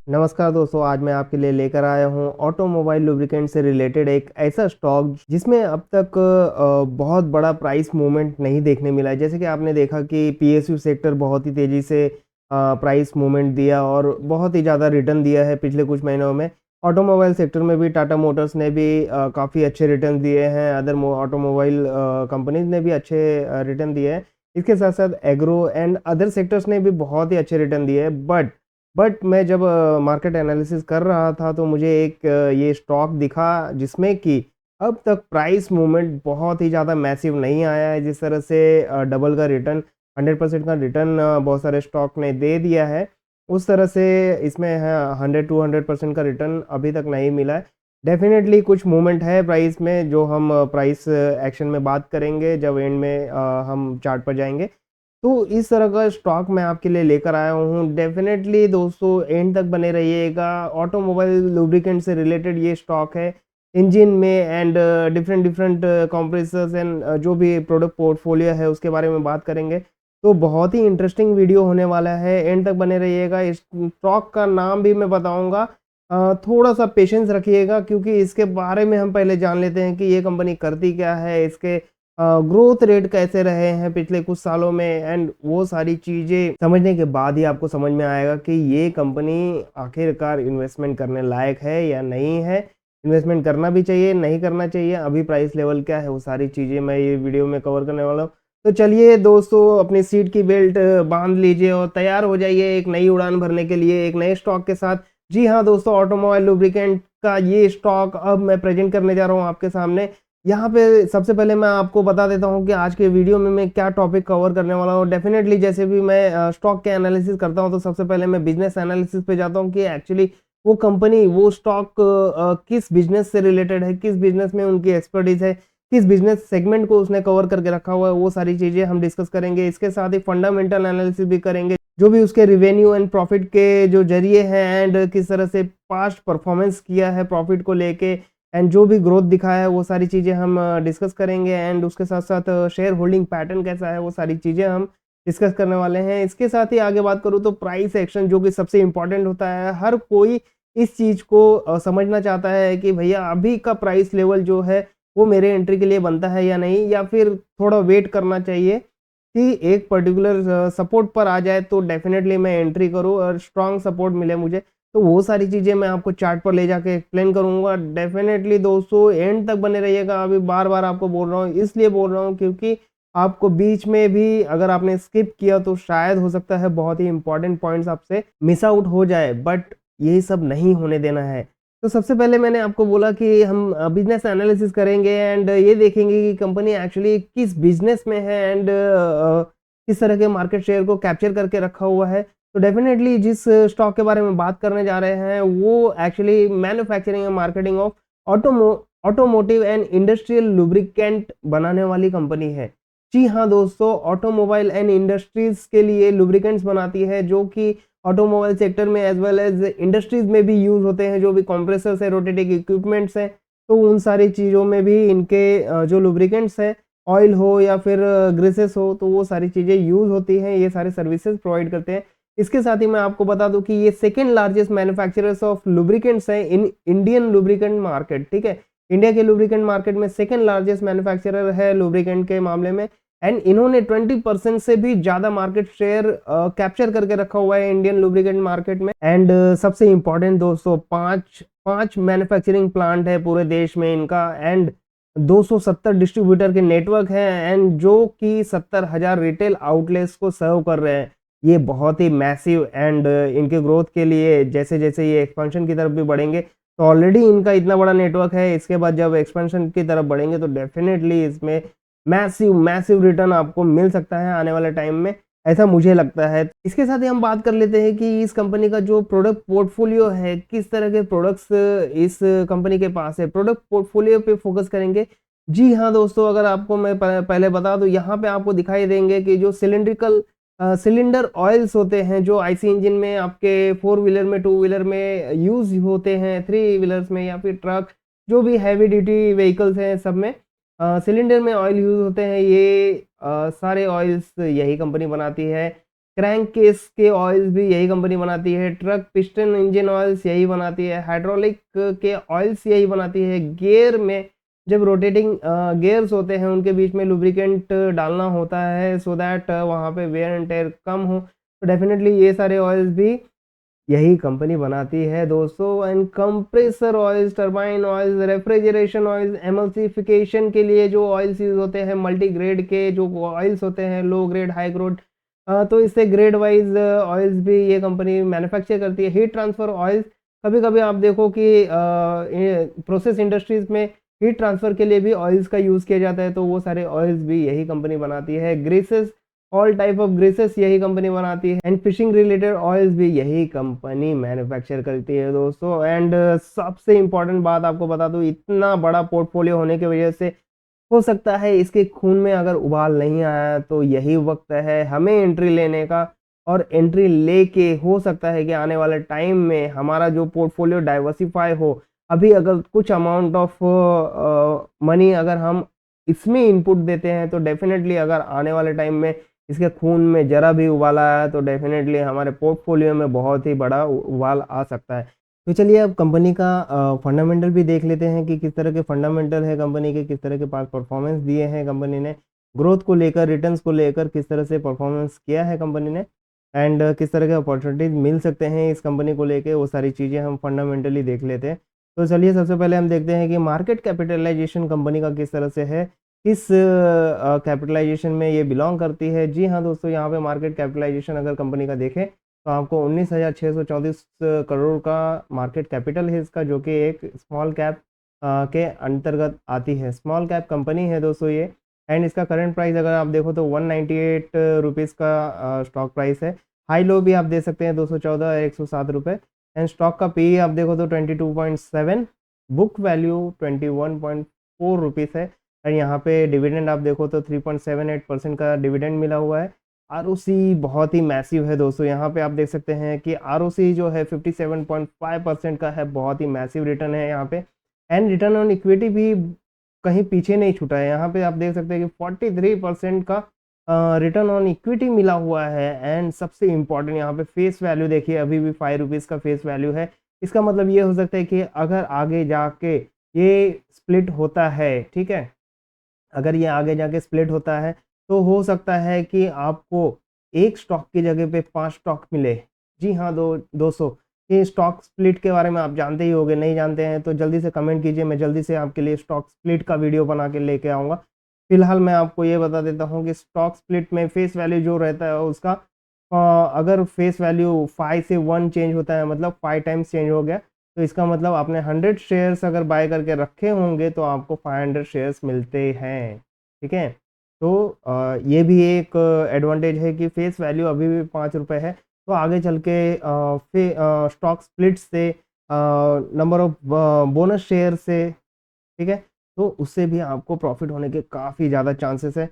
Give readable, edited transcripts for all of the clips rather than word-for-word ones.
नमस्कार दोस्तों, आज मैं आपके लिए लेकर आया हूँ ऑटोमोबाइल लुब्रिकेंट से रिलेटेड एक ऐसा स्टॉक जिसमें अब तक बहुत बड़ा प्राइस मूवमेंट नहीं देखने मिला है। जैसे कि आपने देखा कि पीएसयू सेक्टर बहुत ही तेज़ी से प्राइस मूवमेंट दिया और बहुत ही ज़्यादा रिटर्न दिया है पिछले कुछ महीनों में। ऑटोमोबाइल सेक्टर में भी टाटा मोटर्स ने भी काफ़ी अच्छे रिटर्न दिए हैं, अदर ऑटोमोबाइल कंपनीज़ ने भी अच्छे रिटर्न दिए हैं। इसके साथ-साथ एग्रो एंड अदर सेक्टर्स ने भी बहुत ही अच्छे रिटर्न दिए हैं। बट मैं जब मार्केट एनालिसिस कर रहा था तो मुझे एक ये स्टॉक दिखा जिसमें कि अब तक प्राइस मूवमेंट बहुत ही ज़्यादा मैसिव नहीं आया है। जिस तरह से डबल का रिटर्न 100% का रिटर्न बहुत सारे स्टॉक ने दे दिया है, उस तरह से इसमें है 100-200% का रिटर्न अभी तक नहीं मिला है। डेफ़िनेटली कुछ मूवमेंट है प्राइस में जो हम प्राइस एक्शन में बात करेंगे जब एंड में हम चार्ट पर जाएँगे। तो इस तरह का स्टॉक मैं आपके लिए लेकर आया हूँ। डेफ़िनेटली दोस्तों एंड तक बने रहिएगा। ऑटोमोबाइल लुब्रिकेंट से रिलेटेड ये स्टॉक है। इंजन में and different different compressors and जो भी प्रोडक्ट पोर्टफोलियो है उसके बारे में बात करेंगे। तो बहुत ही इंटरेस्टिंग वीडियो होने वाला है, एंड तक बने रहिएगा। इस स्टॉक का नाम भी मैं बताऊँगा। थोड़ा-सा पेशेंस रखिएगा क्योंकि इसके बारे में हम पहले जान लेते हैं कि ये कंपनी करती क्या है, इसके ग्रोथ रेट कैसे रहे हैं पिछले कुछ सालों में, एंड वो सारी चीज़ें समझने के बाद ही आपको समझ में आएगा कि ये कंपनी आखिरकार इन्वेस्टमेंट करने लायक है या नहीं है। इन्वेस्टमेंट करना भी चाहिए, नहीं करना चाहिए, अभी प्राइस लेवल क्या है, वो सारी चीज़ें मैं ये वीडियो में कवर करने वाला हूँ। तो चलिए दोस्तों, अपनी सीट की बेल्ट बाँध लीजिए और तैयार हो जाइए एक नई उड़ान भरने के लिए, एक नए स्टॉक के साथ। जी हाँ दोस्तों, ऑटोमोबाइल लुब्रिकेंट का ये स्टॉक अब मैं प्रेज़ेंट करने जा रहा हूँ आपके सामने। यहाँ पे सबसे पहले मैं आपको बता देता हूँ कि आज के वीडियो में मैं क्या टॉपिक कवर करने वाला हूँ। डेफ़िनेटली जैसे भी मैं स्टॉक के एनालिसिस करता हूँ तो सबसे पहले मैं बिज़नेस एनालिसिस पे जाता हूँ कि एक्चुअली वो कंपनी, वो स्टॉक किस बिज़नेस से रिलेटेड है, किस बिज़नेस में उनकी एक्सपर्टीज़ है, किस बिज़नेस सेगमेंट को उसने कवर करके रखा हुआ है, वो सारी चीज़ें हम डिस्कस करेंगे। इसके साथ ही फंडामेंटल एनालिसिस भी करेंगे, जो भी उसके रेवेन्यू एंड प्रॉफ़िट के जो ज़रिए हैं एंड किस तरह से पास्ट परफ़ॉर्मेंस किया है प्रॉफ़िट को लेके, एंड जो भी ग्रोथ दिखाया है वो सारी चीज़ें हम डिस्कस करेंगे। एंड उसके साथ-साथ शेयर होल्डिंग पैटर्न कैसा है, वो सारी चीज़ें हम डिस्कस करने वाले हैं। इसके साथ ही आगे बात करूँ तो प्राइस एक्शन जो कि सबसे इम्पोर्टेंट होता है। हर कोई इस चीज़ को समझना चाहता है कि भैया अभी का प्राइस लेवल जो है वो मेरे एंट्री के लिए बनता है या नहीं, या फिर थोड़ा वेट करना चाहिए कि एक पर्टिकुलर सपोर्ट पर आ जाए तो डेफ़िनेटली मैं एंट्री करूँ और स्ट्रॉन्ग सपोर्ट मिले मुझे। तो वो सारी चीज़ें मैं आपको चार्ट पर ले जाके एक्सप्लेन करूँगा। डेफ़िनेटली दोस्तों एंड तक बने रहिएगा। अभी बार-बार आपको बोल रहा हूँ, इसलिए बोल रहा हूँ क्योंकि आपको बीच में भी अगर आपने स्किप किया तो शायद हो सकता है बहुत ही इम्पोर्टेंट पॉइंट्स आपसे मिस आउट हो जाए, बट यही सब नहीं होने देना है। तो सबसे पहले मैंने आपको बोला कि हम बिज़नेस एनालिसिस करेंगे एंड ये देखेंगे कि कंपनी एक्चुअली किस बिज़नेस में है एंड किस तरह के मार्केट शेयर को कैप्चर करके रखा हुआ है। तो डेफ़िनेटली जिस स्टॉक के बारे में बात करने जा रहे हैं वो actually manufacturing and marketing of auto automotive and industrial lubricant बनाने वाली कंपनी है। जी हाँ दोस्तों, ऑटोमोबाइल एंड इंडस्ट्रीज़ के लिए लुब्रिकेंट्स बनाती है जो कि ऑटोमोबाइल सेक्टर में एज़ वेल एज़ इंडस्ट्रीज़ में भी यूज़ होते हैं, जो भी कंप्रेसर्स है, रोटेटिंग इक्विपमेंट्स हैं, तो उन सारी चीज़ों में भी इनके जो लुब्रिकेंट्स हैं, ऑयल हो या फिर ग्रीसेस हो, तो वो सारी चीज़ें यूज़ होती हैं, ये सारे सर्विसेज़ प्रोवाइड करते हैं। इसके साथ ही मैं आपको बता दूँ कि ये second largest manufacturers of lubricants हैं इन इंडियन लुब्रिकेंट मार्केट, ठीक है? इंडिया के लुब्रिकेंट मार्केट में सेकंड लार्जेस्ट मैन्युफैक्चरर है लुब्रिकेंट के मामले में, एंड इन्होंने 20% से भी ज़्यादा मार्केट शेयर कैप्चर करके रखा हुआ है इंडियन लुब्रिकेंट मार्केट में। एंड सबसे इम्पोर्टेंट दोस्तों, 5 मैन्युफैक्चरिंग प्लांट है पूरे देश में इनका, एंड 270 डिस्ट्रीब्यूटर के नेटवर्क है, एंड जो कि 70,000 रिटेल आउटलेट्स को सर्व कर रहे हैं। ये बहुत ही मैसिव एंड इनके ग्रोथ के लिए जैसे-जैसे ये एक्सपेंशन की तरफ भी बढ़ेंगे, तो ऑलरेडी इनका इतना बड़ा नेटवर्क है, इसके बाद जब एक्सपेंशन की तरफ बढ़ेंगे तो डेफ़िनेटली इसमें मैसिव मैसिव रिटर्न आपको मिल सकता है आने वाले टाइम में, ऐसा मुझे लगता है। इसके साथ ही हम बात कर लेते हैं कि इस कंपनी का जो प्रोडक्ट पोर्टफोलियो है, किस तरह के प्रोडक्ट्स इस कंपनी के पास है। प्रोडक्ट पोर्टफोलियो पे फोकस करेंगे। जी हाँ दोस्तों, अगर आपको मैं पहले बता दूँ, यहाँ पे आपको दिखाई देंगे कि जो सिलेंडर ऑयल्स होते हैं, जो आईसी इंजन में आपके 4 व्हीलर में, 2 व्हीलर में यूज़ होते हैं, 3 व्हीलर्स में या फिर ट्रक, जो भी हैवी ड्यूटी व्हीकल्स हैं सब में सिलेंडर में ऑयल यूज़ होते हैं। ये सारे ऑयल्स यही कंपनी बनाती है। क्रैंक केस के ऑयल्स भी यही कंपनी बनाती है, ट्रक पिस्टन इंजन ऑयल्स यही बनाती है, हाइड्रोलिक के ऑयल्स यही बनाती है, गियर में जब रोटेटिंग गियर्स होते हैं उनके बीच में लुब्रिकेंट डालना होता है सो दैट वहाँ पे वेयर एंड टेयर कम हो, तो डेफिनेटली ये सारे ऑयल्स भी यही कंपनी बनाती है दोस्तों। And compressor oils, turbine oils, refrigeration oils, emulsification के लिए जो ऑयल्स यूज होते हैं, मल्टी ग्रेड के जो ऑयल्स होते हैं, लो ग्रेड हाई ग्रेड, तो इससे ग्रेड वाइज ऑयल्स भी ये कंपनी मैन्युफैक्चर करती है। हीट ट्रांसफर ऑयल्स, कभी कभी आप देखो कि प्रोसेस इंडस्ट्रीज में हीट ट्रांसफर के लिए भी ऑयल्स का यूज़ किया जाता है, तो वो सारे ऑयल्स भी यही कंपनी बनाती है। ग्रीसेस, ऑल टाइप ऑफ ग्रीसेस यही कंपनी बनाती है। एंड फिशिंग रिलेटेड ऑयल्स भी यही कंपनी मैन्युफैक्चर करती है दोस्तों। एंड सबसे इंपॉर्टेंट बात आपको बता दूं, इतना बड़ा पोर्टफोलियो होने की वजह से हो सकता है इसके खून में अगर उबाल नहीं आया तो यही वक्त है हमें एंट्री लेने का, और एंट्री लेके हो सकता है कि आने वाले टाइम में हमारा जो पोर्टफोलियो डाइवर्सिफाई हो। अभी अगर कुछ अमाउंट ऑफ मनी अगर हम इसमें इनपुट देते हैं तो डेफिनेटली अगर आने वाले टाइम में इसके खून में जरा भी उबाल आया तो डेफिनेटली हमारे पोर्टफोलियो में बहुत ही बड़ा उबाल आ सकता है। तो चलिए अब कंपनी का फंडामेंटल भी देख लेते हैं कि किस तरह के फंडामेंटल है कंपनी के, किस तरह के पास परफॉर्मेंस दिए हैं कंपनी ने, ग्रोथ को लेकर, रिटर्न्स को लेकर किस तरह से परफॉर्मेंस किया है कंपनी ने, एंड किस तरह के अपॉर्चुनिटीज मिल सकते हैं इस कंपनी को लेके, वो सारी चीज़ें हम फंडामेंटली देख लेते हैं। तो चलिए सबसे पहले हम देखते हैं कि मार्केट कैपिटलाइजेशन कंपनी का किस तरह से है, किस कैपिटलाइजेशन में ये बिलोंग करती है। जी हाँ दोस्तों, यहाँ पे मार्केट कैपिटलाइजेशन अगर कंपनी का देखें तो आपको 19,634 करोड़ का मार्केट कैपिटल है इसका, जो कि एक स्मॉल कैप के अंतर्गत आती है। स्मॉल कैप कंपनी है दोस्तों ये। एंड इसका करंट प्राइस अगर आप देखो तो 198 रुपीज़ का स्टॉक प्राइस है। हाई लो भी आप दे सकते हैं 214 107 रुपये। एंड स्टॉक का पी आप देखो तो 22.7, बुक वैल्यू 21.4 रुपीज़ है। एंड यहाँ पे डिविडेंड आप देखो तो 3.78% का डिविडेंड मिला हुआ है। आरओसी बहुत ही मैसिव है दोस्तों, यहाँ पे आप देख सकते हैं कि आरओसी जो है 57.5% का है, बहुत ही मैसिव रिटर्न है यहाँ पे। एंड रिटर्न ऑन इक्विटी भी कहीं पीछे नहीं छूटा है, यहाँ पे आप देख सकते हैं कि 43% का रिटर्न ऑन इक्विटी मिला हुआ है। एंड सबसे इम्पॉर्टेंट यहाँ पे फेस वैल्यू देखिए, अभी भी 5 रुपीज़ का फेस वैल्यू है। इसका मतलब ये हो सकता है कि अगर आगे जाके ये स्प्लिट होता है, ठीक है, अगर ये आगे जाके स्प्लिट होता है तो हो सकता है कि आपको एक स्टॉक की जगह पे 5 स्टॉक मिले। जी हाँ दोस्तों, ये स्टॉक स्प्लिट के बारे में आप जानते ही होंगे, नहीं जानते हैं तो जल्दी से कमेंट कीजिए, मैं जल्दी से आपके लिए स्टॉक स्प्लिट का वीडियो बना के लेके आऊँगा। फिलहाल मैं आपको ये बता देता हूँ कि स्टॉक स्प्लिट में फेस वैल्यू जो रहता है उसका अगर फेस वैल्यू 5 से 1 चेंज होता है, मतलब 5 टाइम्स चेंज हो गया, तो इसका मतलब आपने 100 शेयर्स अगर बाय करके रखे होंगे तो आपको 500 शेयर्स मिलते हैं, ठीक है। तो ये भी एक एडवांटेज है कि फेस वैल्यू अभी भी 5 रुपये है, तो आगे चल के स्टॉक स्प्लिट से, नंबर ऑफ बोनस शेयर से, ठीक है, तो उससे भी आपको प्रॉफिट होने के काफ़ी ज़्यादा चांसेस है।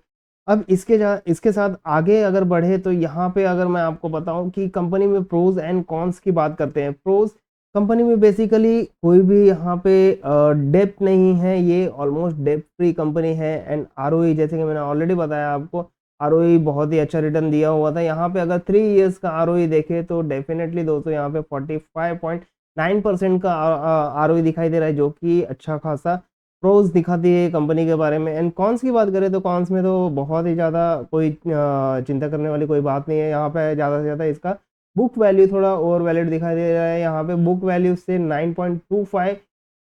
अब इसके साथ आगे अगर बढ़े तो यहाँ पे अगर मैं आपको बताऊँ कि कंपनी में प्रोज एंड कॉन्स की बात करते हैं। प्रोज, कंपनी में बेसिकली कोई भी यहाँ पे डेप्ट नहीं है, ये ऑलमोस्ट डेप्ट फ्री कंपनी है। एंड आरओई जैसे कि मैंने ऑलरेडी बताया आपको, आरओई बहुत ही अच्छा रिटर्न दिया हुआ था। यहाँ पे अगर 3 इयर्स का आरओई देखे तो डेफिनेटली दोस्तों यहाँ पे 45.9% का आरओई दिखाई दे रहा है, जो कि अच्छा खासा प्रोज दिखाती है कंपनी के बारे में। एंड कॉन्स की बात करें तो कॉन्स में तो बहुत ही ज़्यादा कोई चिंता करने वाली कोई बात नहीं है। यहाँ पे ज़्यादा से ज़्यादा इसका बुक वैल्यू थोड़ा ओवर वैलिड दिखाई दे रहा है। यहाँ पे बुक वैल्यू से 9.25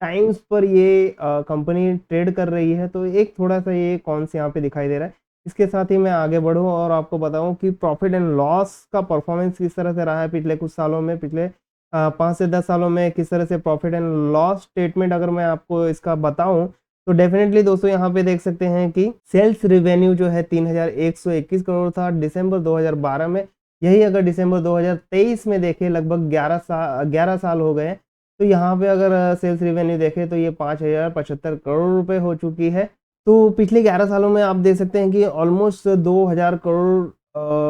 टाइम्स पर ये कंपनी ट्रेड कर रही है, तो एक थोड़ा सा ये कॉन्स यहाँ पे दिखाई दे रहा है। इसके साथ ही मैं आगे बढ़ूँ और आपको बताऊँ कि प्रॉफिट एंड लॉस का परफॉर्मेंस किस तरह से रहा है पिछले कुछ सालों में, पिछले 5 से 10 सालों में किस तरह से प्रॉफिट एंड लॉस स्टेटमेंट अगर मैं आपको इसका बताऊं तो डेफिनेटली दोस्तों यहाँ पे देख सकते हैं कि सेल्स रेवेन्यू जो है 3,121 करोड़ था दिसंबर 2012 में। यही अगर दिसंबर 2023 में देखें, लगभग 11 साल हो गए, तो यहाँ पे अगर सेल्स रेवेन्यू देखें तो ये 5,075 करोड़ रुपए हो चुकी है। तो पिछले 11 सालों में आप देख सकते हैं कि ऑलमोस्ट 2,000 करोड़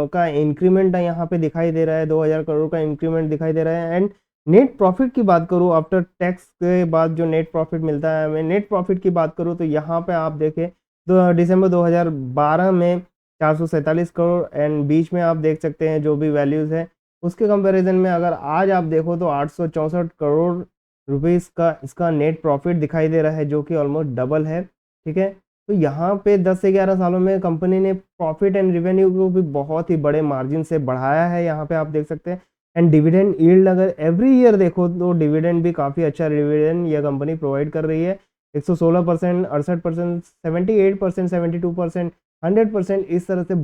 का इंक्रीमेंट यहाँ पे दिखाई दे रहा है, 2,000 करोड़ का इंक्रीमेंट दिखाई दे रहा है। एंड नेट प्रॉफिट की बात करूँ, आफ्टर टैक्स के बाद जो नेट प्रॉफिट मिलता है, मैं नेट प्रॉफिट की बात करूँ तो यहाँ पे आप देखें तो दिसंबर 2012 में 447 करोड़ एंड बीच में आप देख सकते हैं जो भी वैल्यूज़ है उसके कंपैरिजन में अगर आज आप देखो तो 864 करोड़ रुपीस का इसका नेट प्रॉफिट दिखाई दे रहा है जो कि ऑलमोस्ट डबल है। ठीक है, तो यहाँ पे 10 से 11 सालों में कंपनी ने प्रॉफिट एंड रेवेन्यू को भी बहुत ही बड़े मार्जिन से बढ़ाया है, यहाँ पे आप देख सकते हैं। एंड डिविडेंड यील्ड अगर एवरी ईयर देखो तो डिविडेंड भी काफ़ी अच्छा डिविडेंड यह कंपनी प्रोवाइड कर रही है। 116%, 68%, 78%, 72%, 100% इस तरह से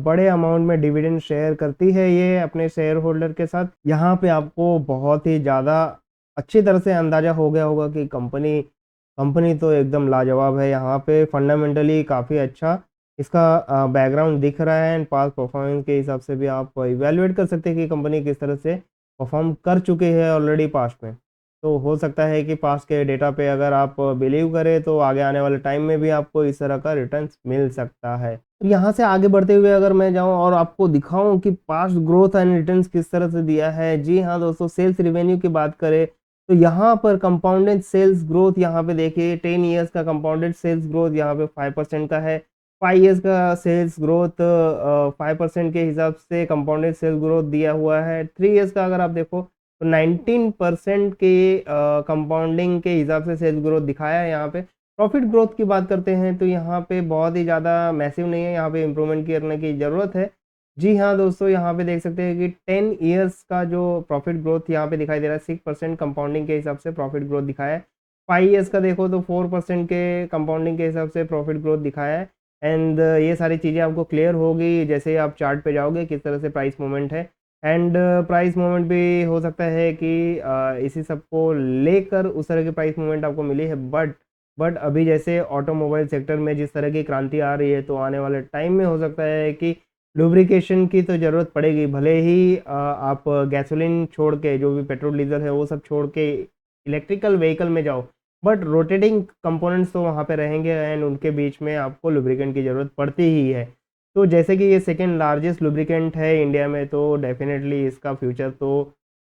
बड़े अमाउंट में डिविडेंड शेयर करती है ये अपने शेयर होल्डर के साथ। यहाँ पे आपको बहुत ही ज़्यादा अच्छी तरह से अंदाज़ा हो गया होगा कि कंपनी कंपनी तो एकदम लाजवाब है। यहाँ पे फंडामेंटली काफ़ी अच्छा इसका बैकग्राउंड दिख रहा है एंड पास्ट परफॉर्मेंस के हिसाब से भी आप इवैल्यूएट कर सकते हैं कि कंपनी किस तरह से परफॉर्म कर चुके हैं ऑलरेडी पास्ट में। तो हो सकता है कि पास्ट के डेटा पे अगर आप बिलीव करें तो आगे आने वाले टाइम में भी आपको इस तरह का रिटर्न्स मिल सकता है। तो यहाँ से आगे बढ़ते हुए अगर मैं जाऊँ और आपको दिखाऊँ कि पास्ट ग्रोथ एंड रिटर्न्स किस तरह से दिया है। जी हाँ दोस्तों, सेल्स रेवेन्यू की बात करें तो यहाँ पर कंपाउंडेड सेल्स ग्रोथ यहाँ पे देखिए 10 ईयर्स का कंपाउंडेड सेल्स ग्रोथ यहाँ पे 5% का है। 5 ईयर्स का सेल्स ग्रोथ 5% के हिसाब से कंपाउंडेड सेल्स ग्रोथ दिया हुआ है। 3 ईयर्स का अगर आप देखो तो 19% के कंपाउंडिंग के हिसाब से सेल्स ग्रोथ दिखाया है। यहाँ पे प्रॉफिट ग्रोथ की बात करते हैं तो यहाँ पे बहुत ही ज़्यादा मैसिव नहीं है, यहाँ पे इम्प्रूवमेंट करने की ज़रूरत है। जी हाँ दोस्तों, यहाँ पे देख सकते हैं कि 10 ईयर्स का जो प्रॉफिट ग्रोथ यहाँ पे दिखाई दे रहा है 6% कंपाउंडिंग के हिसाब से प्रॉफिट ग्रोथ दिखाया है। 5 ईयर्स का देखो तो 4% के कंपाउंडिंग के हिसाब से प्रॉफिट ग्रोथ दिखाया है। एंड ये सारी चीज़ें आपको क्लियर होगी जैसे आप चार्ट पे जाओगे किस तरह से प्राइस मूवमेंट है। एंड प्राइस मूवमेंट भी हो सकता है कि इसी सब को लेकर उस तरह की प्राइस मूवमेंट आपको मिली है। बट अभी जैसे ऑटोमोबाइल सेक्टर में जिस तरह की क्रांति आ रही है तो आने वाले टाइम में हो सकता है कि लुब्रिकेशन की तो ज़रूरत पड़ेगी। भले ही आप गैसोलीन छोड़ के जो भी पेट्रोल डीजल है वो सब छोड़ के इलेक्ट्रिकल व्हीकल में जाओ, बट रोटेटिंग कंपोनेंट्स तो वहाँ पे रहेंगे एंड उनके बीच में आपको लुब्रिकेंट की ज़रूरत पड़ती ही है। तो जैसे कि ये सेकेंड लार्जेस्ट लुब्रिकेंट है इंडिया में तो डेफिनेटली इसका फ्यूचर तो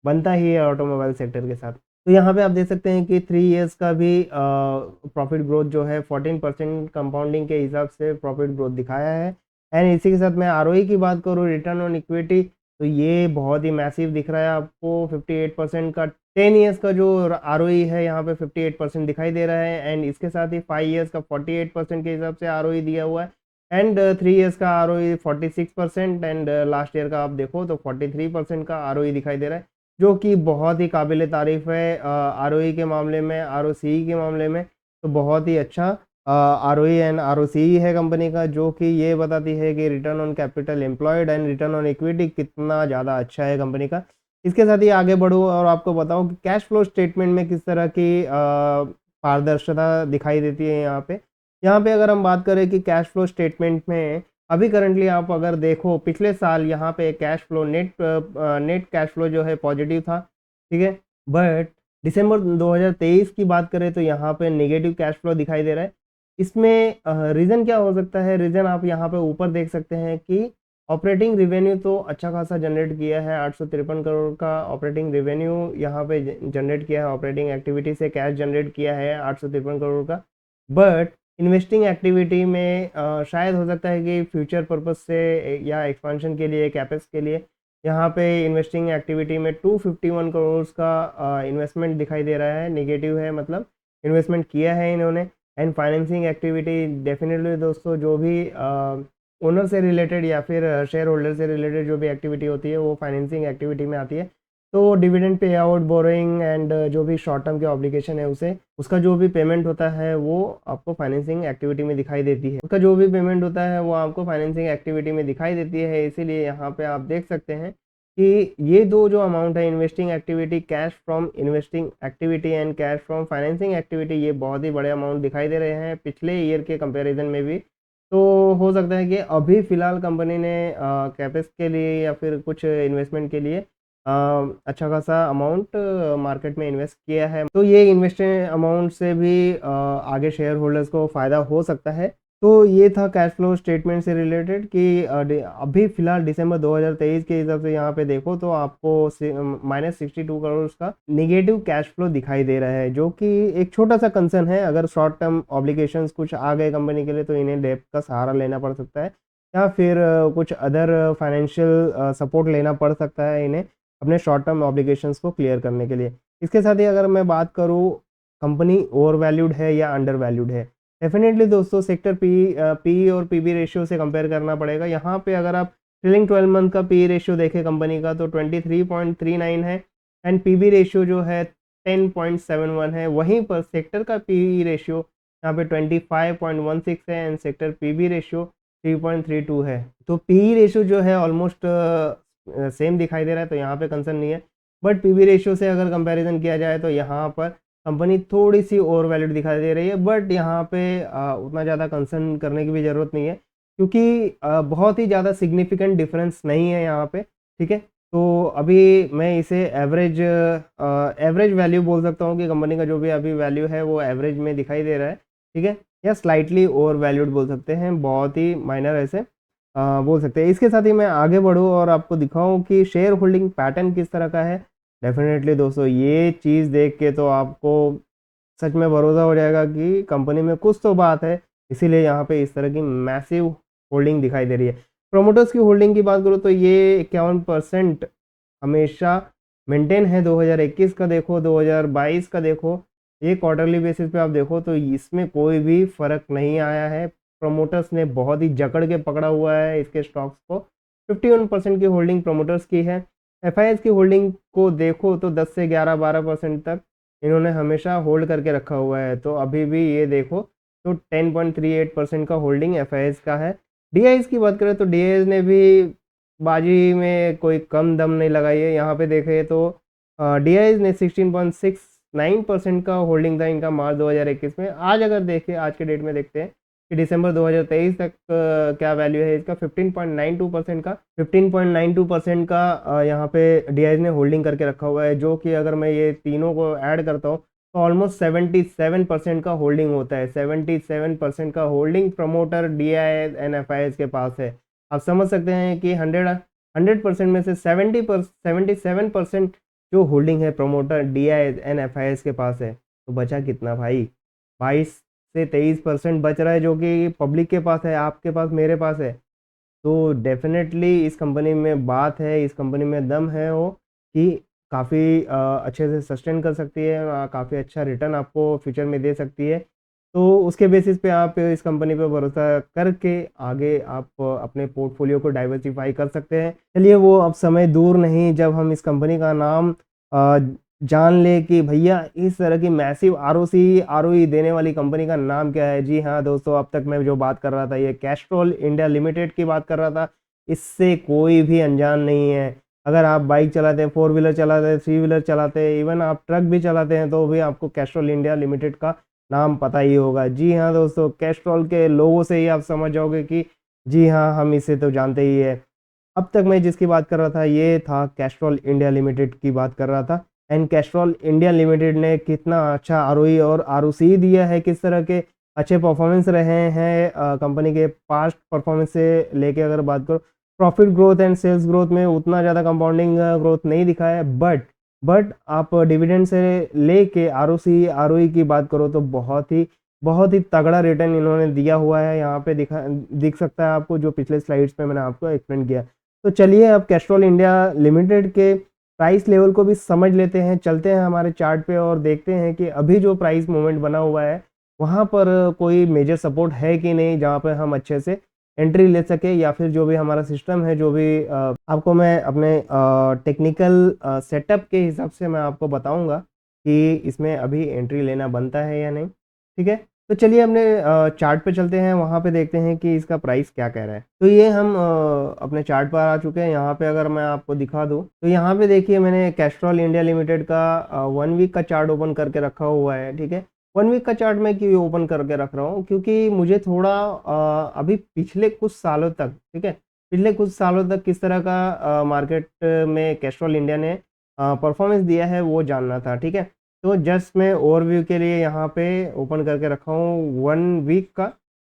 बनता ही है ऑटोमोबाइल सेक्टर के साथ। तो यहाँ पे आप देख सकते हैं कि 3 ईयर्स का भी प्रॉफिट ग्रोथ जो है 14% कंपाउंडिंग के हिसाब से प्रॉफिट ग्रोथ दिखाया है। एंड इसी के साथ मैं आरओई की बात करूँ, रिटर्न ऑन इक्विटी, तो ये बहुत ही मैसिव दिख रहा है आपको 58% का। 10 ईयर्स का जो आरओई है यहाँ पे 58% दिखाई दे रहा है एंड इसके साथ ही 5 ईयर्स का 48% के हिसाब से आरओई दिया हुआ है। एंड 3 ईयर्स का आरओई 46% एंड लास्ट ईयर का आप देखो तो 43% का आरओई दिखाई दे रहा है, जो कि बहुत ही काबिल तारीफ़ है आरओई के मामले में, आरओसीई के मामले में। तो बहुत ही अच्छा आरओई एंड आरओसीई है कंपनी का, जो कि ये बताती है कि return on capital employed and return on equity कितना ज़्यादा अच्छा है कंपनी का। इसके साथ ही आगे बढ़ूँ और आपको बताऊँ कि कैश फ्लो स्टेटमेंट में किस तरह की पारदर्शिता दिखाई देती है यहाँ पे। यहाँ पे अगर हम बात करें कि कैश फ्लो स्टेटमेंट में अभी करंटली आप अगर देखो पिछले साल यहाँ पे cash flow net cash flow जो है पॉजिटिव था, ठीक है। बट दिसंबर 2023 की बात करें तो यहाँ पे नेगेटिव कैश फ्लो दिखाई दे रहा है। इसमें रीज़न क्या हो सकता है? रीज़न आप यहाँ पे ऊपर देख सकते हैं कि ऑपरेटिंग रेवेन्यू तो अच्छा खासा जनरेट किया है, 853 करोड़ का ऑपरेटिंग रेवेन्यू यहाँ पे जनरेट किया है। ऑपरेटिंग एक्टिविटी से कैश जनरेट किया है 853 करोड़ का। बट इन्वेस्टिंग एक्टिविटी में शायद हो सकता है कि फ्यूचर पर्पस से या एक्सपेंशन के लिए, कैपेक्स के लिए यहाँ पे इन्वेस्टिंग एक्टिविटी में 251 करोड़ का इन्वेस्टमेंट दिखाई दे रहा है। नेगेटिव है, मतलब इन्वेस्टमेंट किया है इन्होंने। एंड फाइनेंसिंग एक्टिविटी डेफिनेटली दोस्तों जो भी ओनर से रिलेटेड या फिर शेयर होल्डर से रिलेटेड जो भी एक्टिविटी होती है वो फाइनेंसिंग एक्टिविटी में आती है। तो dividend pay out, borrowing and जो भी शॉर्ट टर्म के ऑब्लिगेशन है उसे उसका जो भी पेमेंट होता है वो आपको फाइनेंसिंग एक्टिविटी में दिखाई देती है। उसका जो भी पेमेंट होता है वो आपको फाइनेंसिंग एक्टिविटी में दिखाई देती है। इसीलिए यहाँ पे आप देख सकते हैं कि ये दो जो अमाउंट है, investing activity, cash from investing activity and cash from financing activity, ये बहुत ही बड़े अमाउंट दिखाई दे रहे हैं पिछले ईयर के कंपैरिजन में भी। तो हो सकता है कि अभी फ़िलहाल कंपनी ने कैपेक्स के लिए या फिर कुछ इन्वेस्टमेंट के लिए अच्छा खासा अमाउंट मार्केट में इन्वेस्ट किया है। तो ये इन्वेस्टेड अमाउंट से भी आगे शेयर होल्डर्स को फ़ायदा हो सकता है। तो ये था कैश फ्लो स्टेटमेंट से रिलेटेड कि अभी फ़िलहाल दिसंबर 2023 के हिसाब से यहाँ पे देखो तो आपको -62 करोड़ का नेगेटिव कैश फ्लो दिखाई दे रहा है, जो कि एक छोटा सा कंसर्न है। अगर शॉर्ट टर्म ऑब्लिगेशंस कुछ आ गए कंपनी के लिए तो इन्हें डेब्ट का सहारा लेना पड़ सकता है। या फिर कुछ अदर फाइनेंशियल सपोर्ट लेना पड़ सकता है इन्हें अपने शॉर्ट टर्म ऑब्लिगेशंस को क्लियर करने के लिए। इसके साथ ही अगर मैं बात करूँ कंपनी ओवर वैल्यूड है या अंडर वैल्यूड है, डेफिनेटली दोस्तों सेक्टर पी और पीबी रेशियो से कंपेयर करना पड़ेगा। यहाँ पे अगर आप ट्रेलिंग 12 मंथ का पी रेशियो देखें कंपनी का तो 23.39 है एंड पीबी रेशियो जो है 10.71 है। वहीं पर सेक्टर का पी रेशियो यहाँ पे 25.16 है एंड सेक्टर पीबी रेशियो 3.32 है। तो पी रेशियो जो है ऑलमोस्ट सेम दिखाई दे रहा है, तो यहाँ पे कंसर्न नहीं है। बट पीबी रेशियो से अगर कंपैरिजन किया जाए तो यहाँ पर कंपनी थोड़ी सी ओवर वैल्यूड दिखाई दे रही है, बट यहाँ पे उतना ज़्यादा कंसर्न करने की भी ज़रूरत नहीं है, क्योंकि बहुत ही ज़्यादा सिग्निफिकेंट डिफरेंस नहीं है यहाँ पे, ठीक है। तो अभी मैं इसे एवरेज वैल्यू बोल सकता हूँ कि कंपनी का जो भी अभी वैल्यू है वो एवरेज में दिखाई दे रहा है, ठीक है, या स्लाइटली ओवर वैल्यूड बोल सकते हैं, बहुत ही माइनर ऐसे बोल सकते हैं। इसके साथ ही मैं आगे बढ़ूँ और आपको दिखाऊँ कि शेयर होल्डिंग पैटर्न किस तरह का है। डेफिनेटली दोस्तों ये चीज़ देख के तो आपको सच में भरोसा हो जाएगा कि कंपनी में कुछ तो बात है, इसीलिए यहाँ पे इस तरह की मैसिव होल्डिंग दिखाई दे रही है। प्रोमोटर्स की होल्डिंग की बात करूँ तो ये 51% हमेशा मेंटेन है। 2021 का देखो, 2022 का देखो, ये क्वार्टरली बेसिस पे आप देखो तो इसमें कोई भी फ़र्क नहीं आया है। प्रोमोटर्स ने बहुत ही जकड़ के पकड़ा हुआ है इसके स्टॉक्स को। 51% की होल्डिंग प्रोमोटर्स की है। एफआईएस की होल्डिंग को देखो तो 10 से 11-12% तक इन्होंने हमेशा होल्ड करके रखा हुआ है। तो अभी भी ये देखो तो 10.38% का होल्डिंग एफआईएस का है। डीआईएस की बात करें तो डीआईएस ने भी बाजी में कोई कम दम नहीं लगाई है। यहाँ पे देखें तो डीआईएस ने 16.69% का होल्डिंग था इनका मार्च 2021 में। आज अगर देखें, आज के डेट में देखते हैं कि दिसंबर 2023 तक क्या वैल्यू है इसका, 15.92% का 15.92% का यहाँ पे डीआईएस ने होल्डिंग करके रखा हुआ है, जो कि अगर मैं ये तीनों को ऐड करता हूँ तो ऑलमोस्ट 77% का होल्डिंग होता है। 77% का holding promoter DIIs and FIS के पास है। आप समझ सकते हैं कि 100% में से 77% जो होल्डिंग है प्रमोटर डीआईएस एंड एफआईएस के पास है, तो बचा कितना भाई? 22 से 23% बच रहा है, जो कि पब्लिक के पास है, आपके पास, मेरे पास है। तो डेफिनेटली इस कंपनी में बात है, इस कंपनी में दम है वो कि काफ़ी अच्छे से सस्टेन कर सकती है, काफ़ी अच्छा रिटर्न आपको फ्यूचर में दे सकती है। तो उसके बेसिस पे आप इस कंपनी पे भरोसा करके आगे आप अपने पोर्टफोलियो को डाइवर्सिफाई कर सकते हैं। चलिए वो अब समय दूर नहीं जब हम इस कंपनी का नाम अ, जान लें कि भैया इस तरह की मैसिव आरओई देने वाली कंपनी का नाम क्या है। जी हाँ दोस्तों, अब तक मैं जो बात कर रहा था ये कैस्ट्रॉल इंडिया लिमिटेड की बात कर रहा था। इससे कोई भी अनजान नहीं है। अगर आप बाइक चलाते हैं, फोर व्हीलर चलाते हैं, थ्री व्हीलर चलाते हैं, इवन आप ट्रक भी चलाते हैं, तो भी आपको कैस्ट्रॉल इंडिया लिमिटेड का नाम पता ही होगा। जी हाँ दोस्तों, कैस्ट्रॉल के लोगों से ही आप समझ जाओगे कि जी हाँ, हम इसे तो जानते ही है। अब तक मैं जिसकी बात कर रहा था ये था कैस्ट्रॉल इंडिया लिमिटेड की बात कर रहा था। एंड कैस्ट्रॉल इंडिया लिमिटेड ने कितना अच्छा आरओई और आरओसी दिया है, किस तरह के अच्छे परफॉर्मेंस रहे हैं कंपनी के पास्ट परफॉर्मेंस से लेके अगर बात करो, profit growth and sales growth में उतना ज़्यादा कंपाउंडिंग ग्रोथ नहीं दिखा है, बट आप डिविडेंड से लेके आरओसी आरओई की बात करो तो बहुत ही तगड़ा रिटर्न इन्होंने दिया हुआ है। यहाँ पे दिख सकता है आपको, जो पिछले स्लाइड्स पे मैंने आपको एक्सप्लेन किया। तो चलिए अब कैस्ट्रॉल इंडिया लिमिटेड के प्राइस लेवल को भी समझ लेते हैं। चलते हैं हमारे चार्ट पे और देखते हैं कि अभी जो प्राइस मूवमेंट बना हुआ है वहाँ पर कोई मेजर सपोर्ट है कि नहीं, जहाँ पे हम अच्छे से एंट्री ले सके, या फिर जो भी हमारा सिस्टम है, जो भी आपको मैं अपने टेक्निकल सेटअप के हिसाब से मैं आपको बताऊंगा कि इसमें अभी एंट्री लेना बनता है या नहीं, ठीक है। तो चलिए अपने चार्ट पे चलते हैं, वहाँ पे देखते हैं कि इसका प्राइस क्या कह रहा है। तो ये हम अपने चार्ट पर आ चुके हैं। यहाँ पे अगर मैं आपको दिखा दूँ तो यहाँ पे देखिए मैंने कैस्ट्रॉल इंडिया लिमिटेड का 1 वीक का चार्ट ओपन करके रखा हुआ है, ठीक है। 1 वीक का चार्ट मैं क्यों ओपन करके रख रहा हूँ, क्योंकि मुझे थोड़ा अभी पिछले कुछ सालों तक, ठीक है, पिछले कुछ सालों तक किस तरह का मार्केट में कैस्ट्रॉल इंडिया ने परफॉर्मेंस दिया है वो जानना था, ठीक है। तो जस्ट मैं ओवरव्यू के लिए यहाँ पे ओपन करके रखा हूँ 1 वीक का,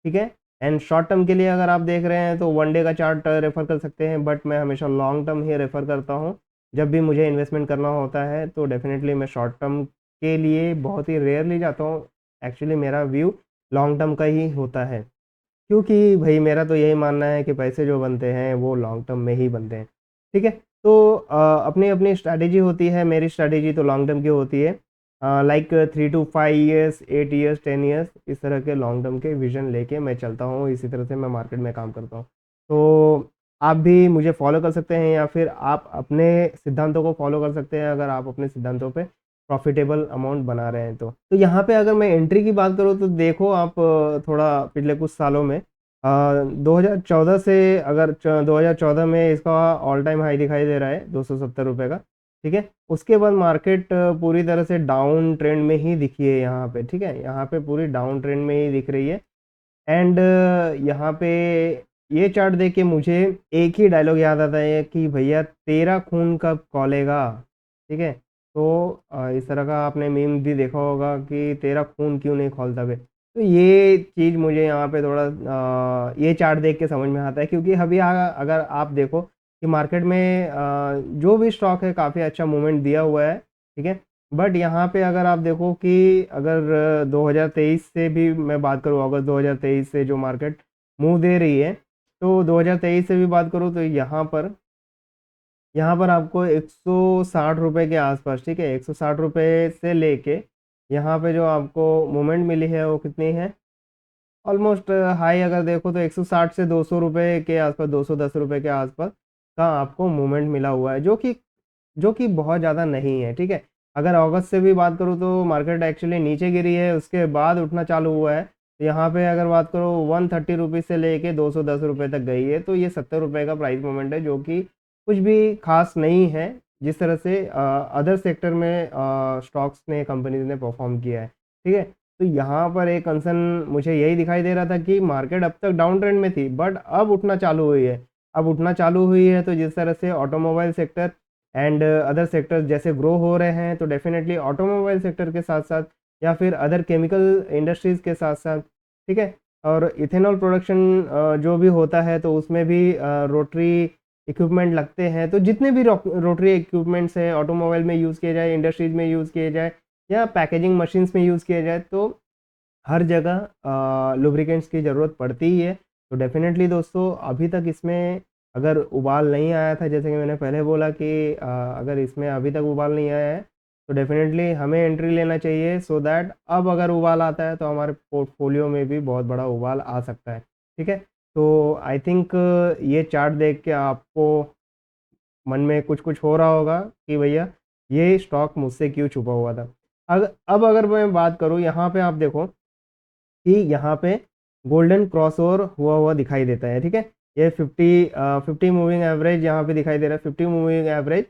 ठीक है। एंड शॉर्ट टर्म के लिए अगर आप देख रहे हैं तो 1 डे का चार्ट रेफर कर सकते हैं, बट मैं हमेशा लॉन्ग टर्म ही रेफर करता हूँ। जब भी मुझे इन्वेस्टमेंट करना होता है तो डेफिनेटली मैं शॉर्ट टर्म के लिए बहुत ही रेयरली जाता हूँ। एक्चुअली मेरा व्यू लॉन्ग टर्म का ही होता है। क्योंकि भई मेरा तो यही मानना है कि पैसे जो बनते हैं वो लॉन्ग टर्म में ही बनते हैं, ठीक है? तो अपनी-अपनी स्ट्रैटेजी होती है, मेरी स्ट्रैटेजी तो लॉन्ग टर्म की होती है। Like 3 to 5 years, 8 years, 10 years इस तरह के लॉन्ग टर्म के विज़न लेके मैं चलता हूँ, इसी तरह से मैं मार्केट में काम करता हूँ। तो आप भी मुझे फ़ॉलो कर सकते हैं या फिर आप अपने सिद्धांतों को फ़ॉलो कर सकते हैं अगर आप अपने सिद्धांतों पे प्रॉफ़िटेबल अमाउंट बना रहे हैं तो। तो यहाँ पे अगर मैं एंट्री की बात करूँ तो देखो आप थोड़ा पिछले कुछ सालों में 2014 से अगर 2014 में इसका ऑल टाइम हाई दिखाई दे रहा है ₹270 का, ठीक है? उसके बाद मार्केट पूरी तरह से डाउन ट्रेंड में ही दिखी है यहाँ पे, ठीक है? यहाँ पे पूरी डाउन ट्रेंड में ही दिख रही है एंड यहाँ पे ये चार्ट देख के मुझे एक ही डायलॉग याद आता है कि भैया तेरा खून कब खौलेगा, ठीक है? तो इस तरह का आपने मीम भी देखा होगा कि तेरा खून क्यों नहीं खौलता बे? तो ये चीज़ मुझे यहाँ पे थोड़ा ये चार्ट देख के समझ में आता है क्योंकि अभी अगर आप देखो कि मार्केट में जो भी स्टॉक है काफ़ी अच्छा मूवमेंट दिया हुआ है, ठीक है? बट यहाँ पे अगर आप देखो कि अगर 2023 से भी मैं बात करूँ अगस्त 2023 से जो मार्केट मूव दे रही है, तो 2023 से भी बात करूँ तो यहाँ पर आपको ₹160 के आसपास, ठीक है? ₹160 से लेके यहाँ पे जो आपको मूवमेंट मिली है वो कितनी है? ऑलमोस्ट हाई अगर देखो तो 160 से ₹200 के आसपास, ₹210 के आसपास का आपको मूवमेंट मिला हुआ है, जो कि बहुत ज़्यादा नहीं है, ठीक है? अगर अगस्त से भी बात करूँ तो मार्केट एक्चुअली नीचे गिरी है, उसके बाद उठना चालू हुआ है। तो यहाँ पे अगर बात करो ₹130 से लेके ₹210 तक गई है, तो ये ₹70 का प्राइस मूवमेंट है, जो कि कुछ भी ख़ास नहीं है, जिस तरह से अदर सेक्टर में स्टॉक्स ने, कंपनीज़ ने परफ़ॉर्म किया है, ठीक है? तो यहाँ पर एक कंसर्न मुझे यही दिखाई दे रहा था कि मार्केट अब तक डाउन ट्रेंड में थी, बट अब उठना चालू हुई है। अब उठना चालू हुई है, तो जिस तरह से automobile sector and other sectors जैसे ग्रो हो रहे हैं, तो डेफ़िनेटली ऑटोमोबाइल सेक्टर के साथ-साथ या फिर अदर केमिकल इंडस्ट्रीज़ के साथ-साथ, ठीक है? और इथेनॉल प्रोडक्शन जो भी होता है, तो उसमें भी रोटरी इक्विपमेंट लगते हैं। तो जितने भी रोटरी इक्विपमेंट्स हैं, ऑटोमोबाइल में यूज़ किए जाए, इंडस्ट्रीज़ में यूज़ किए जाए या पैकेजिंग मशीन्स में यूज़ किया जाए, तो हर जगह लुब्रिकेंट्स की ज़रूरत पड़ती ही है। तो डेफ़िनेटली दोस्तों अभी तक इसमें अगर उबाल नहीं आया था जैसे कि मैंने पहले बोला कि अगर इसमें अभी तक उबाल नहीं आया है तो डेफ़िनेटली हमें एंट्री लेना चाहिए सो दैट अब अगर उबाल आता है तो हमारे पोर्टफोलियो में भी बहुत बड़ा उबाल आ सकता है। ठीक है? तो आई थिंक ये चार्ट देख के आपको मन में कुछ-कुछ हो रहा होगा कि भैया ये स्टॉक मुझसे क्यों छुपा हुआ था। अब अगर मैं बात करूँ यहाँ पे आप देखो कि यहाँ पे गोल्डन क्रॉसओवर हुआ हुआ दिखाई देता है, ठीक है? ये 50 मूविंग एवरेज यहाँ पे दिखाई दे रहा है। 50 मूविंग एवरेज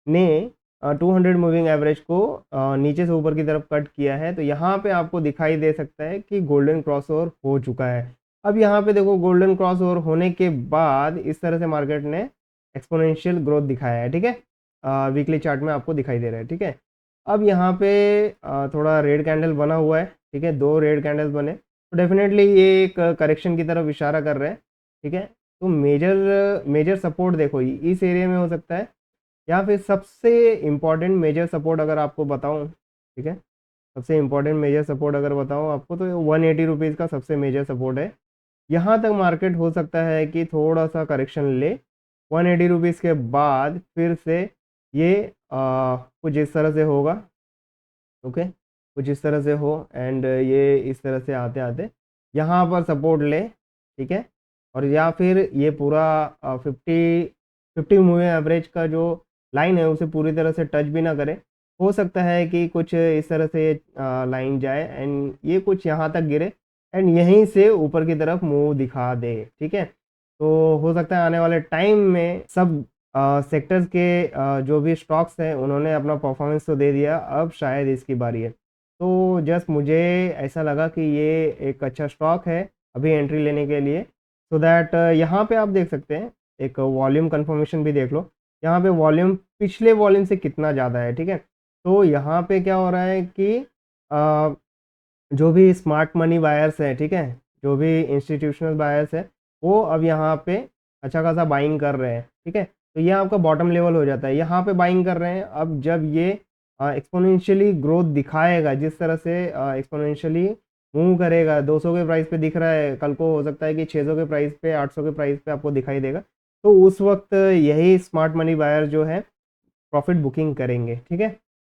ने 200 मूविंग एवरेज को नीचे से ऊपर की तरफ कट किया है। तो यहाँ पे आपको दिखाई दे सकता है कि गोल्डन क्रॉसओवर हो चुका है। अब यहाँ पे देखो गोल्डन क्रॉसओवर होने के बाद इस तरह से मार्केट ने एक्स्पोनेंशियल ग्रोथ दिखाया है, ठीक है? वीकली चार्ट में आपको दिखाई दे रहा है, ठीक है? अब यहाँ पे थोड़ा रेड कैंडल बना हुआ है, ठीक है? 2 रेड कैंडल्स बने। तो डेफ़िनेटली ये एक करेक्शन की तरफ इशारा कर रहे हैं, ठीक है? तो मेजर मेजर सपोर्ट देखो इस एरिया में हो सकता है या फिर सबसे इम्पोर्टेंट मेजर सपोर्ट अगर आपको बताऊँ, ठीक है? सबसे इम्पोर्टेंट मेजर सपोर्ट अगर बताऊँ आपको तो ₹180 का सबसे मेजर सपोर्ट है। यहाँ तक मार्केट हो सकता है कि थोड़ा-सा करेक्शन ले, ₹180 के बाद फिर से ये कुछ इस तरह से होगा, ओके? कुछ इस तरह से हो एंड ये इस तरह से आते-आते यहाँ पर सपोर्ट ले, ठीक है? और या फिर ये पूरा 50 मूविंग एवरेज का जो लाइन है उसे पूरी तरह से टच भी ना करे। हो सकता है कि कुछ इस तरह से लाइन जाए एंड ये कुछ यहाँ तक गिरे एंड यहीं से ऊपर की तरफ मुँह दिखा दे, ठीक है? तो हो सकता है आने वाले टाइम में सब सेक्टर्स के जो भी स्टॉक्स हैं उन्होंने अपना परफॉर्मेंस तो दे दिया, अब शायद इसकी बारी है। तो जस्ट मुझे ऐसा लगा कि ये एक अच्छा स्टॉक है अभी एंट्री लेने के लिए सो दैट यहाँ पे आप देख सकते हैं एक वॉल्यूम कंफर्मेशन भी देख लो। यहाँ पे वॉल्यूम पिछले वॉल्यूम से कितना ज़्यादा है, ठीक है? तो यहाँ पे क्या हो रहा है कि अ, जो भी स्मार्ट मनी बायर्स हैं, ठीक है? जो भी इंस्टीट्यूशनल बायर्स हैं, वो अब यहाँ पे अच्छा खासा बाइंग कर रहे हैं, ठीक है? तो ये आपका बॉटम लेवल हो जाता है। यहाँ पे बाइंग कर रहे हैं, अब जब ये एक्स्पोनेंशियली ग्रोथ दिखाएगा, जिस तरह से एक्स्पोनेंशियली मूव करेगा, 200 के प्राइस पे दिख रहा है, कल को हो सकता है कि 600 के प्राइस पे, 800 के प्राइस पे आपको दिखाई देगा। तो उस वक्त यही स्मार्ट मनी बायर जो है प्रॉफिट बुकिंग करेंगे, ठीक है।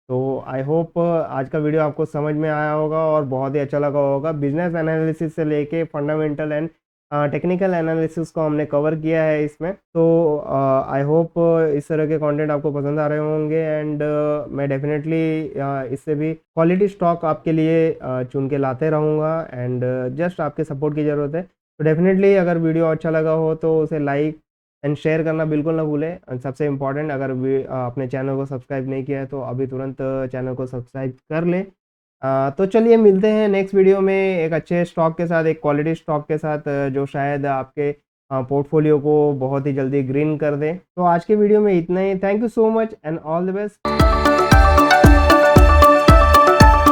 तो आई होप आज का वीडियो आपको समझ में आया होगा और बहुत ही अच्छा लगा होगा। बिजनेस एनालिसिस से लेके फंडामेंटल एंड टेक्निकल एनालिसिस को हमने कवर किया है इसमें। तो आई होप इस तरह के कंटेंट आपको पसंद आ रहे होंगे एंड मैं डेफिनेटली इससे भी क्वालिटी स्टॉक आपके लिए चुन के लाते रहूँगा एंड जस्ट आपके सपोर्ट की ज़रूरत है। तो डेफिनेटली अगर वीडियो अच्छा लगा हो तो उसे लाइक एंड शेयर करना बिल्कुल ना भूलें। और सबसे इम्पोर्टेंट, अगर अपने चैनल को सब्सक्राइब नहीं किया है तो अभी तुरंत चैनल को सब्सक्राइब कर लें। तो चलिए मिलते हैं नेक्स्ट वीडियो में एक अच्छे स्टॉक के साथ, एक क्वालिटी स्टॉक के साथ जो शायद आपके पोर्टफोलियो को बहुत ही जल्दी ग्रीन कर दे। तो आज के वीडियो में इतना ही। Thank you so much and all the best.